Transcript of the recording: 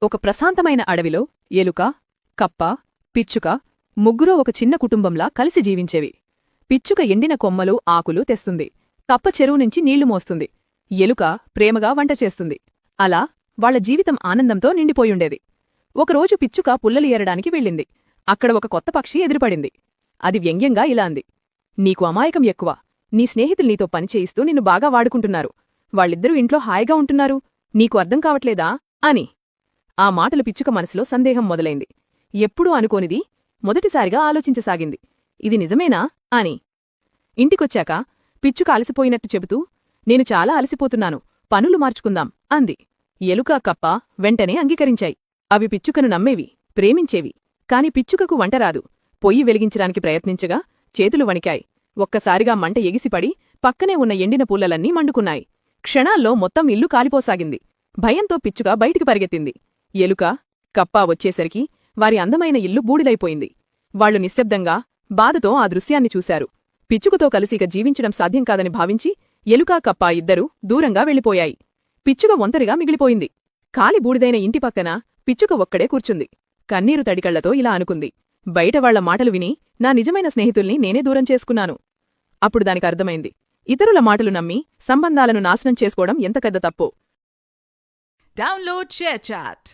ఒక ప్రశాంతమైన అడవిలో ఎలుక, కప్ప, పిచ్చుక ముగ్గురూ ఒక చిన్న కుటుంబంలా కలిసి జీవించేవి. పిచ్చుక ఎండిన కొమ్మలు, ఆకులు తెస్తుంది. కప్ప చెరువునుంచి నీళ్లు మోస్తుంది. ఎలుక ప్రేమగా వంట చేస్తుంది. అలా వాళ్ల జీవితం ఆనందంతో నిండిపోయుండేది. ఒకరోజు పిచ్చుక పుల్లలు ఏరడానికి వెళ్ళింది. అక్కడ ఒక కొత్త పక్షి ఎదురుపడింది. అది వ్యంగ్యంగా ఇలా అంది: నీకు అమాయకం ఎక్కువ. నీ స్నేహితులు నీతో పనిచేయిస్తూ నిన్ను బాగా వాడుకుంటున్నారు. వాళ్ళిద్దరూ ఇంట్లో హాయిగా ఉంటున్నారు. నీకు అర్థం కావట్లేదా అని. ఆ మాటలు పిచ్చుక మనసులో సందేహం మొదలైంది. ఎప్పుడూ అనుకోనిది మొదటిసారిగా ఆలోచించసాగింది. ఇది నిజమేనా అని. ఇంటికొచ్చాక పిచ్చుక అలసిపోయినట్టు చెబుతూ, నేను చాలా అలసిపోతున్నాను, పనులు మార్చుకుందాం అంది. ఎలుక, కప్ప వెంటనే అంగీకరించాయి. అవి పిచ్చుకను నమ్మేవి, ప్రేమించేవి. కాని పిచ్చుకకు వంటరాదు. పొయ్యి వెలిగించడానికి ప్రయత్నించగా చేతులు వణికాయి. ఒక్కసారిగా మంట ఎగిసిపడి పక్కనే ఉన్న ఎండిన పుల్లలన్నీ మండుకున్నాయి. క్షణాల్లో మొత్తం ఇల్లు కాలిపోసాగింది. భయంతో పిచ్చుక బయటికి పరిగెత్తింది. ఎలుక, కప్ప వచ్చేసరికి వారి అందమైన ఇల్లు బూడిదైపోయింది. వాళ్లు నిశ్శబ్దంగా, బాధతో ఆ దృశ్యాన్ని చూశారు. పిచ్చుకతో కలిసిక జీవించడం సాధ్యం కాదని భావించి ఎలుక, కప్ప ఇద్దరూ దూరంగా వెళ్ళిపోయాయి. పిచ్చుక ఒంటరిగా మిగిలిపోయింది. కాలి బూడిదైన ఇంటి పక్కన పిచ్చుక ఒక్కడే కూర్చుంది. కన్నీరు తడికళ్లతో ఇలా అనుకుంది: బయట వాళ్ల మాటలు విని నా నిజమైన స్నేహితుల్ని నేనే దూరం చేసుకున్నాను. అప్పుడు దానికర్థమైంది, ఇతరుల మాటలు నమ్మి సంబంధాలను నాశనం చేసుకోవడం ఎంత పెద్ద తప్పో. Download ShareChat.